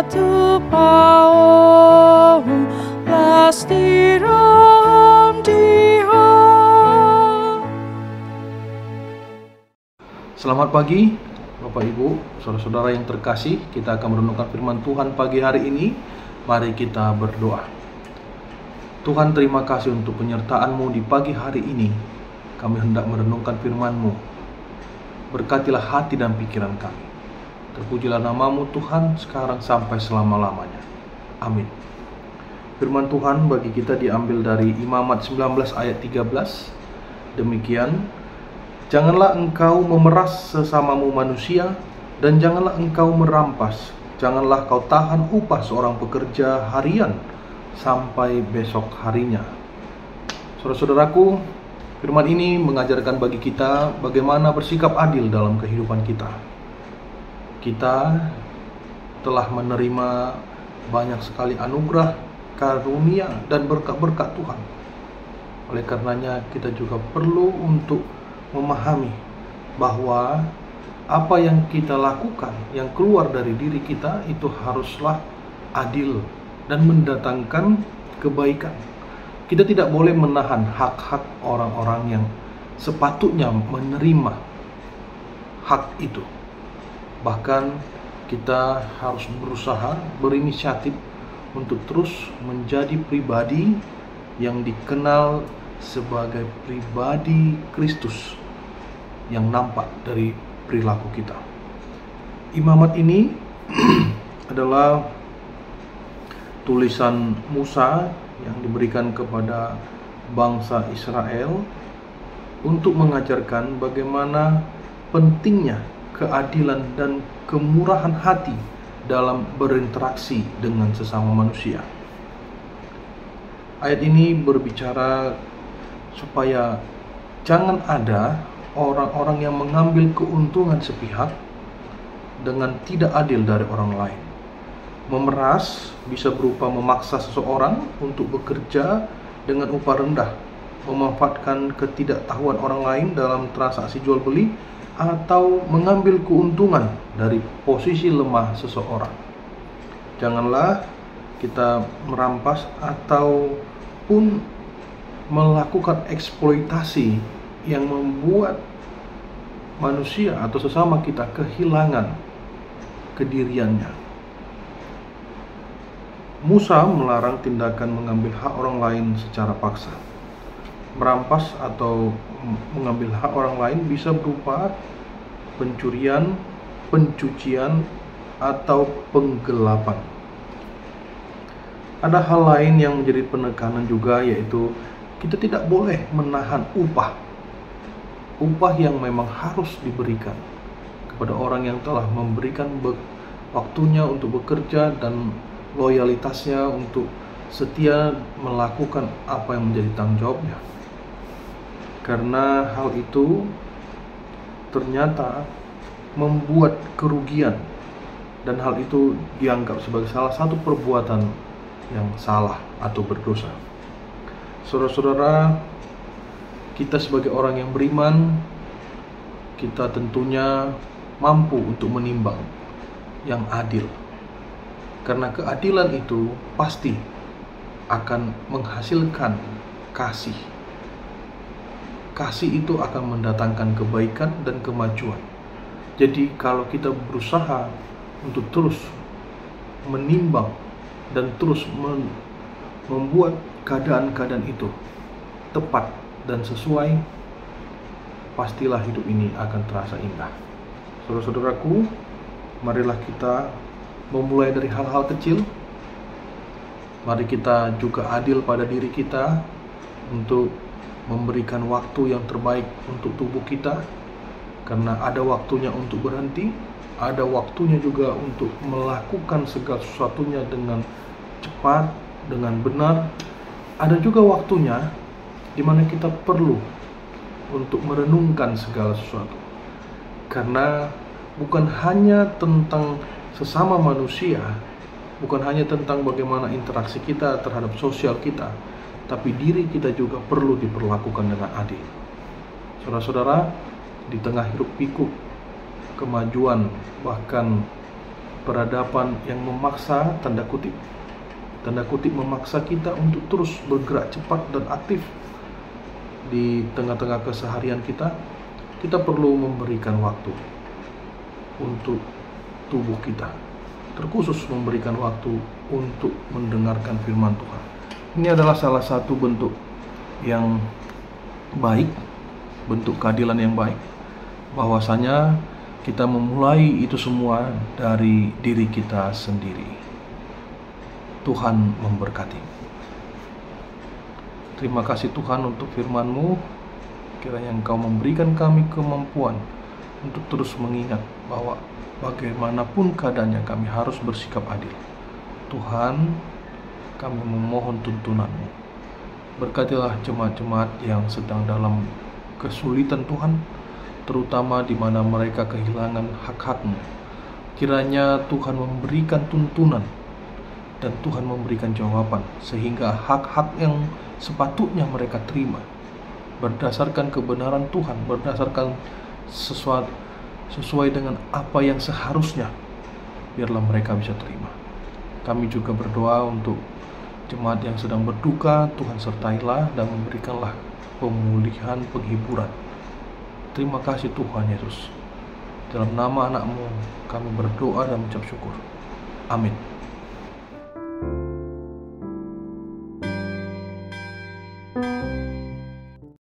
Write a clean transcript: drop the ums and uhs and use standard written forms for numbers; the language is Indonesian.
tu paum lastiram Dia. Selamat pagi Bapak Ibu, saudara-saudara yang terkasih. Kita akan merenungkan firman Tuhan pagi hari ini. Mari kita berdoa. Tuhan, terima kasih untuk penyertaan-Mu di pagi hari ini. Kami hendak merenungkan firman-Mu. Berkatilah hati dan pikiran kami. Terpujilah nama-Mu Tuhan sekarang sampai selama-lamanya. Amin. Firman Tuhan bagi kita diambil dari Imamat 19 ayat 13. Demikian, janganlah engkau memeras sesamamu manusia, dan janganlah engkau merampas. Janganlah kau tahan upah seorang pekerja harian sampai besok harinya. Saudara-saudaraku, firman ini mengajarkan bagi kita bagaimana bersikap adil dalam kehidupan kita. Kita telah menerima banyak sekali anugerah, karunia, dan berkat-berkat Tuhan. Oleh karenanya kita juga perlu untuk memahami bahwa apa yang kita lakukan, yang keluar dari diri kita itu haruslah adil dan mendatangkan kebaikan. Kita tidak boleh menahan hak-hak orang-orang yang sepatutnya menerima hak itu. Bahkan kita harus berusaha, berinisiatif untuk terus menjadi pribadi yang dikenal sebagai pribadi Kristus yang nampak dari perilaku kita. Imamat ini adalah tulisan Musa yang diberikan kepada bangsa Israel untuk mengajarkan bagaimana pentingnya keadilan dan kemurahan hati dalam berinteraksi dengan sesama manusia. Ayat ini berbicara supaya jangan ada orang-orang yang mengambil keuntungan sepihak dengan tidak adil dari orang lain. Memeras bisa berupa memaksa seseorang untuk bekerja dengan upah rendah, memanfaatkan ketidaktahuan orang lain dalam transaksi jual beli, atau mengambil keuntungan dari posisi lemah seseorang. Janganlah kita merampas ataupun melakukan eksploitasi yang membuat manusia atau sesama kita kehilangan kediriannya. Musa melarang tindakan mengambil hak orang lain secara paksa. Merampas atau mengambil hak orang lain bisa berupa pencurian, pencucian, atau penggelapan. Ada hal lain yang menjadi penekanan juga, yaitu kita tidak boleh menahan upah yang memang harus diberikan kepada orang yang telah memberikan waktunya untuk bekerja dan loyalitasnya untuk setia melakukan apa yang menjadi tanggung jawabnya. Karena hal itu ternyata membuat kerugian, dan hal itu dianggap sebagai salah satu perbuatan yang salah atau berdosa. Saudara-saudara, kita sebagai orang yang beriman, kita tentunya mampu untuk menimbang yang adil. Karena keadilan itu pasti akan menghasilkan kasih. Kasih itu akan mendatangkan kebaikan dan kemajuan. Jadi kalau kita berusaha untuk terus menimbang dan terus membuat keadaan-keadaan itu tepat dan sesuai, pastilah hidup ini akan terasa indah. Saudara-saudaraku, marilah kita memulai dari hal-hal kecil. Mari kita juga adil pada diri kita untuk memberikan waktu yang terbaik untuk tubuh kita, karena ada waktunya untuk berhenti, ada waktunya juga untuk melakukan segala sesuatunya dengan cepat, dengan benar. Ada juga waktunya di mana kita perlu untuk merenungkan segala sesuatu. Karena bukan hanya tentang sesama manusia, bukan hanya tentang bagaimana interaksi kita terhadap sosial kita, tapi diri kita juga perlu diperlakukan dengan adil. Saudara-saudara, di tengah hiruk pikuk kemajuan, bahkan peradaban yang memaksa, tanda kutip memaksa kita untuk terus bergerak cepat dan aktif di tengah-tengah keseharian kita. Kita perlu memberikan waktu untuk tubuh kita, terkhusus memberikan waktu untuk mendengarkan firman Tuhan. Ini adalah salah satu bentuk yang baik, bentuk keadilan yang baik, bahwasanya kita memulai itu semua dari diri kita sendiri. Tuhan memberkati. Terima kasih Tuhan untuk firman-Mu. Kiranya Engkau memberikan kami kemampuan untuk terus mengingat bahwa bagaimanapun keadaannya kami harus bersikap adil. Tuhan, kami memohon tuntunan-Mu. Berkatilah jemaat-jemaat yang sedang dalam kesulitan Tuhan, terutama di mana mereka kehilangan hak-hak-Mu. Kiranya Tuhan memberikan tuntunan dan Tuhan memberikan jawaban, sehingga hak-hak yang sepatutnya mereka terima berdasarkan kebenaran Tuhan, berdasarkan sesuai dengan apa yang seharusnya, biarlah mereka bisa terima. Kami juga berdoa untuk jemaat yang sedang berduka. Tuhan sertailah dan memberikanlah pemulihan, penghiburan. Terima kasih Tuhan Yesus. Dalam nama anak-Mu kami berdoa dan mengucap syukur. Amin.